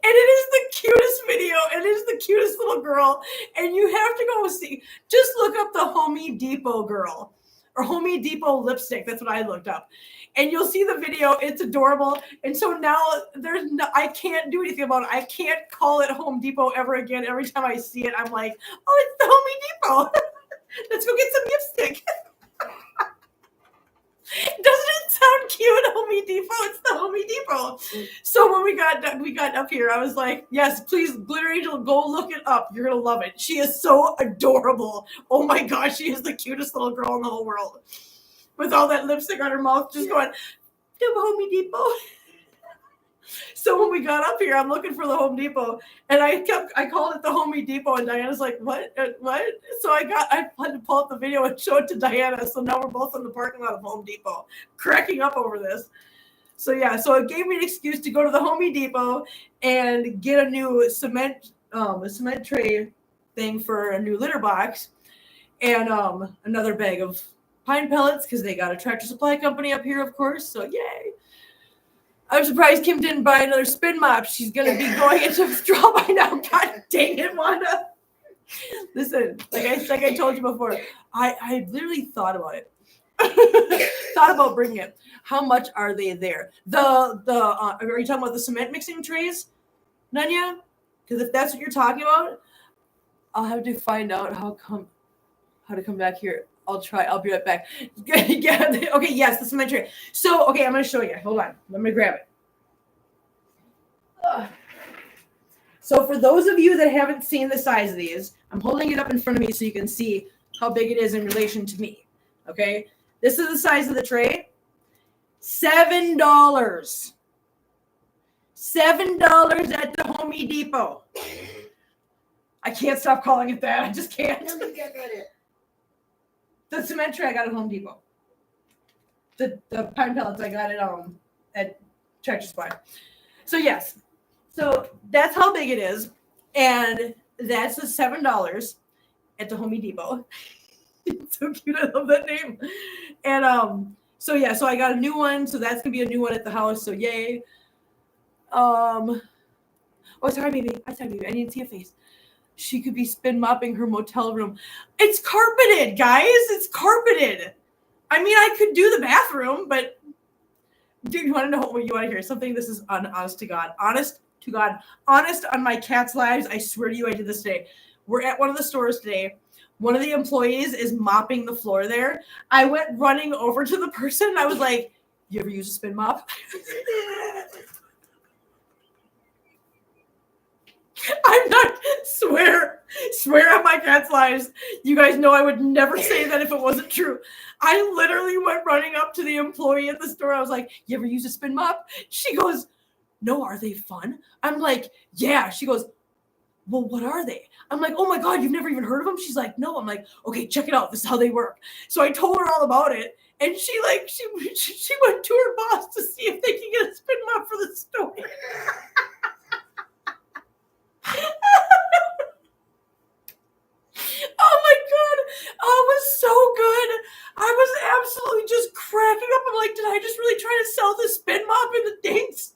it is the cutest video. It is the cutest little girl. And you have to go see. Just look up the Home Depot girl. Or Home Depot lipstick. That's what I looked up. And you'll see the video. It's adorable. And so now I can't do anything about it. I can't call it Home Depot ever again. Every time I see it, I'm like, oh, it's the Home Depot. Let's go get some lipstick. Doesn't it sound cute, Home Depot? It's the Home Depot. So when we got up here, I was like, yes, please, Glitter Angel, go look it up. You're going to love it. She is so adorable. Oh my gosh, she is the cutest little girl in the whole world. With all that lipstick on her mouth, just going, to Home Depot. So when we got up here, I'm looking for the Home Depot, and I called it the Home Depot, and Diana's like, what? So I had to pull up the video and show it to Diana. So now we're both in the parking lot of Home Depot, cracking up over this. So yeah, so it gave me an excuse to go to the Home Depot and get a new cement tray thing for a new litter box, and another bag of pine pellets because they got a Tractor Supply Company up here, of course. So yay. I'm surprised Kim didn't buy another spin mop. She's going to be going into withdrawal by now. God dang it, Wanda. Listen, like I told you before, I literally thought about it. Thought about bringing it. How much are they there? Are you talking about the cement mixing trays, Nanya? Because if that's what you're talking about, I'll have to find out how to come back here. I'll try. I'll be right back. Yeah. Okay. Yes, the cement tray. So, okay, I'm going to show you. Hold on. Let me grab it. So for those of you that haven't seen the size of these, I'm holding it up in front of me so you can see how big it is in relation to me. Okay. This is the size of the tray. $7. $7 at the Home Depot. I can't stop calling it that. I just can't. The cement tray I got at Home Depot. The pine pellets I got at Tractor Supply. So yes. So that's how big it is. And that's the $7 at the Home Depot. It's so cute. I love that name. And so yeah, so I got a new one. So that's gonna be a new one at the house. So yay. Oh, sorry, baby. I didn't see a face. She could be spin mopping her motel room. It's carpeted, guys. It's carpeted. I mean, I could do the bathroom, but dude, you want to know what you want to hear? Something. This is honest to God. Honest on my cat's lives. I swear to you, I did this today. We're at one of the stores today. One of the employees is mopping the floor there. I went running over to the person. And I was like, "You ever use a spin mop?" I'm not swear on my cat's lives. You guys know I would never say that if it wasn't true. I literally went running up to the employee at the store. I was like, "You ever use a spin mop?" She goes, "No, are they fun?" I'm like, "Yeah." She goes, "Well, what are they?" I'm like, "Oh my God, you've never even heard of them?" She's like, "No." I'm like, "Okay, check it out. This is how they work." So I told her all about it. And she went to her boss to see if they can get a spin mop for the store. Oh my God. Oh, it was so good. I was absolutely just cracking up. I'm like, did I just really try to sell this spin mop in the dang store?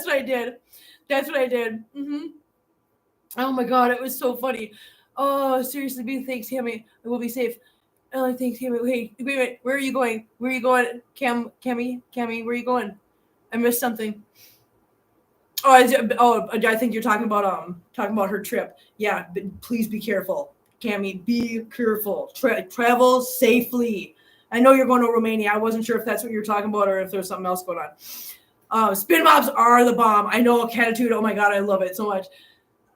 That's what I did. Mm-hmm. Oh my God, it was so funny. Oh, seriously, thanks, Cammy. I will be safe. Oh, thanks, Cammy. Wait, where are you going? Cammy, where are you going? I missed something. I think you're talking about her trip. Yeah, but please be careful, Cammy. Be careful. Travel safely. I know you're going to Romania. I wasn't sure if that's what you're talking about or if there's something else going on. Spin mobs are the bomb. I know Catitude. Oh my God, I love it so much.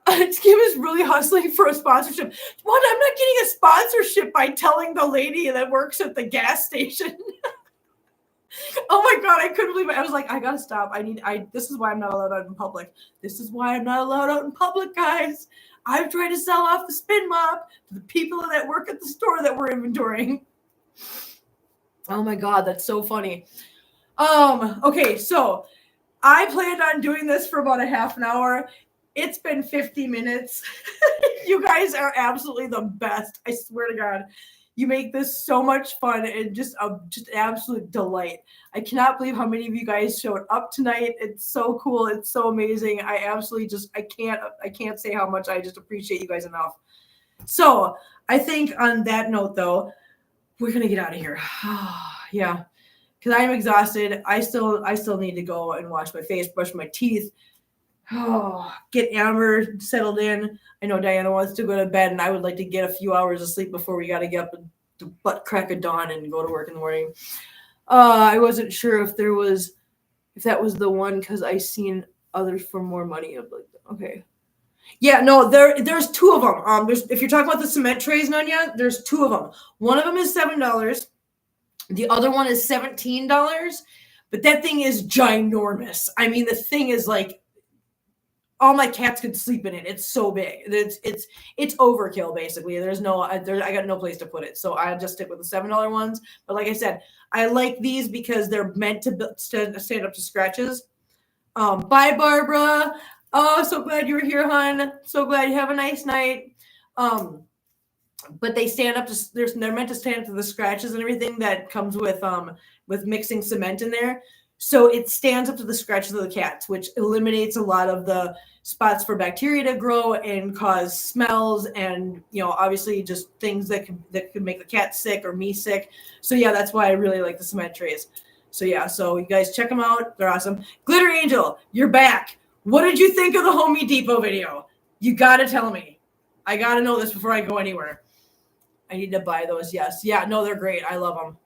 Kim is really hustling for a sponsorship. What? I'm not getting a sponsorship by telling the lady that works at the gas station. Oh my God, I couldn't believe it. I was like, I gotta stop. This is why I'm not allowed out in public. This is why I'm not allowed out in public, guys. I've tried to sell off the spin mop to the people that work at the store that we're inventorying. Oh my God, that's so funny. Okay, so I planned on doing this for about a half an hour. It's been 50 minutes. You guys are absolutely the best. I swear to God. You make this so much fun and just absolute delight. I cannot believe how many of you guys showed up tonight. It's so cool. It's so amazing. I absolutely I can't say how much I just appreciate you guys enough. So I think on that note, though, we're going to get out of here. Yeah, because I am exhausted. I still need to go and wash my face, brush my teeth. Get Amber settled in. I know Diana wants to go to bed, and I would like to get a few hours of sleep before we got to get up the butt crack of dawn and go to work in the morning. I wasn't sure if that was the one because I seen others for more money. I'm like, okay, yeah, no, there's two of them. If you're talking about the cement trays, Nunya, there's two of them. One of them is $7. The other one is $17. But that thing is ginormous. I mean, the thing is like. All my cats could sleep in it. It's so big. It's overkill basically. I got no place to put it, so I just stick with the $7 ones. But like I said, I like these because they're meant to stand up to scratches. Bye, Barbara. Oh, so glad you were here, hon. So glad you have a nice night. But they stand up to they're meant to stand up to the scratches and everything that comes with mixing cement in there. So it stands up to the scratches of the cats, which eliminates a lot of the spots for bacteria to grow and cause smells and, obviously just things that could make the cat sick or me sick. So yeah, that's why I really like the cement trays. So yeah, so you guys check them out. They're awesome. Glitter Angel, you're back. What did you think of the Home Depot video? You got to tell me. I got to know this before I go anywhere. I need to buy those. Yes. Yeah, no, they're great. I love them.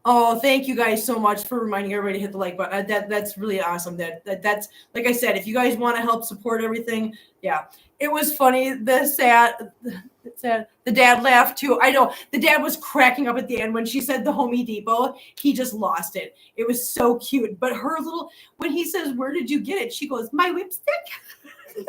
Oh, thank you guys so much for reminding everybody to hit the like button. That's really awesome. That's like I said, if you guys want to help support everything, yeah. It was funny. The dad laughed too. I know the dad was cracking up at the end when she said the Home Depot. He just lost it. It was so cute. But when he says, "Where did you get it?" She goes, "My whipstick."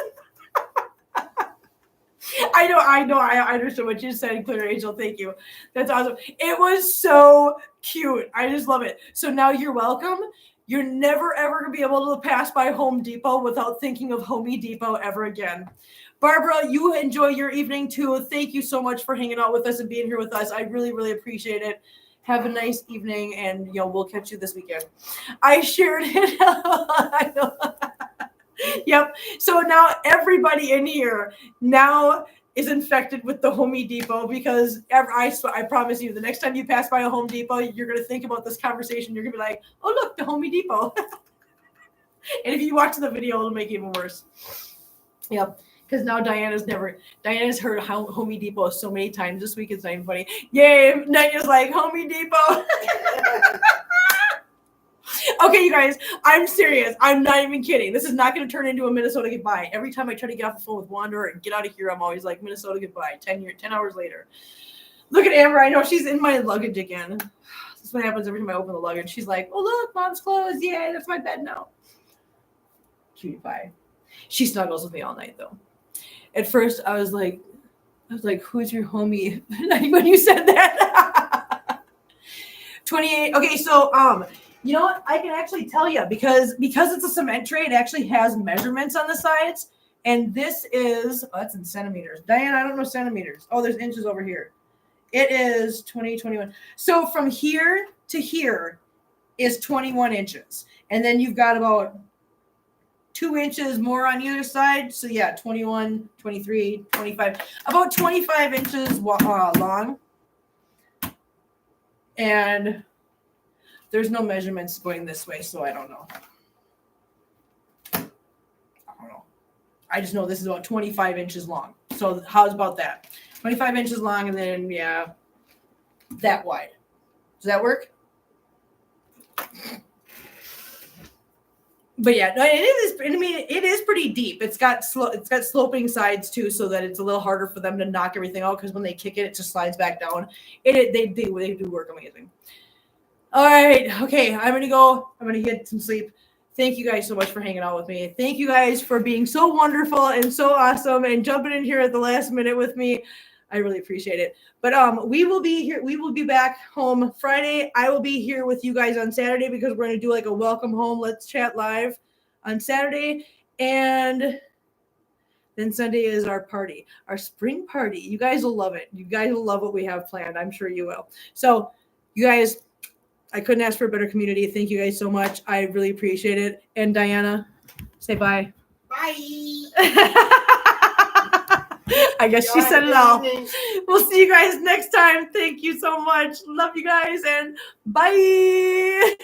I know. I understand what you said, Clear Angel. Thank you. That's awesome. It was so cute. I just love it. So now you're welcome. You're never, ever going to be able to pass by Home Depot without thinking of Home Depot ever again. Barbara, you enjoy your evening too. Thank you so much for hanging out with us and being here with us. I really, really appreciate it. Have a nice evening, and we'll catch you this weekend. I shared it. I know. Yep. So now everybody in here now is infected with the Home Depot because I promise you, the next time you pass by a Home Depot, you're going to think about this conversation. You're going to be like, oh, look, the Home Depot. And if you watch the video, it'll make it even worse. Yep. Because now Diana's heard Home Depot so many times this week. It's not even funny. Yay. Diana's like, Home Depot. Okay, you guys, I'm serious. I'm not even kidding. This is not going to turn into a Minnesota goodbye. Every time I try to get off the phone with Wander and get out of here, I'm always like, Minnesota goodbye. 10 hours later. Look at Amber. I know she's in my luggage again. This is what happens every time I open the luggage. She's like, oh, look, mom's clothes. Yay, that's my bed now. Cutie pie. She snuggles with me all night, though. At first, I was like, who's your homie? When you said that. 28. Okay, so, you know what? I can actually tell you because it's a cement tray, it actually has measurements on the sides. And this is, that's in centimeters. Diane, I don't know centimeters. Oh, there's inches over here. It is 20, 21. So from here to here is 21 inches. And then you've got about 2 inches more on either side. So yeah, 21, 23, 25, about 25 inches long. And there's no measurements going this way, so I don't know. I just know this is about 25 inches long. So how's about that? 25 inches long, and then, yeah, that wide. Does that work? But yeah, it is pretty deep. It's got sloping sides too, so that it's a little harder for them to knock everything out, because when they kick it, it just slides back down. They do work amazing. All right, okay, I'm gonna go. I'm gonna get some sleep. Thank you guys so much for hanging out with me. Thank you guys for being so wonderful and so awesome and jumping in here at the last minute with me. I really appreciate it. But we will be here. We will be back home Friday. I will be here with you guys on Saturday, because we're going to do like a welcome home, let's chat live on Saturday. And then Sunday is our party, our spring party. You guys will love it. You guys will love what we have planned. I'm sure you will. So you guys, I couldn't ask for a better community. Thank you guys so much. I really appreciate it. And Diana, say bye. Bye. I guess she said it all. We'll see you guys next time. Thank you so much. Love you guys, and bye.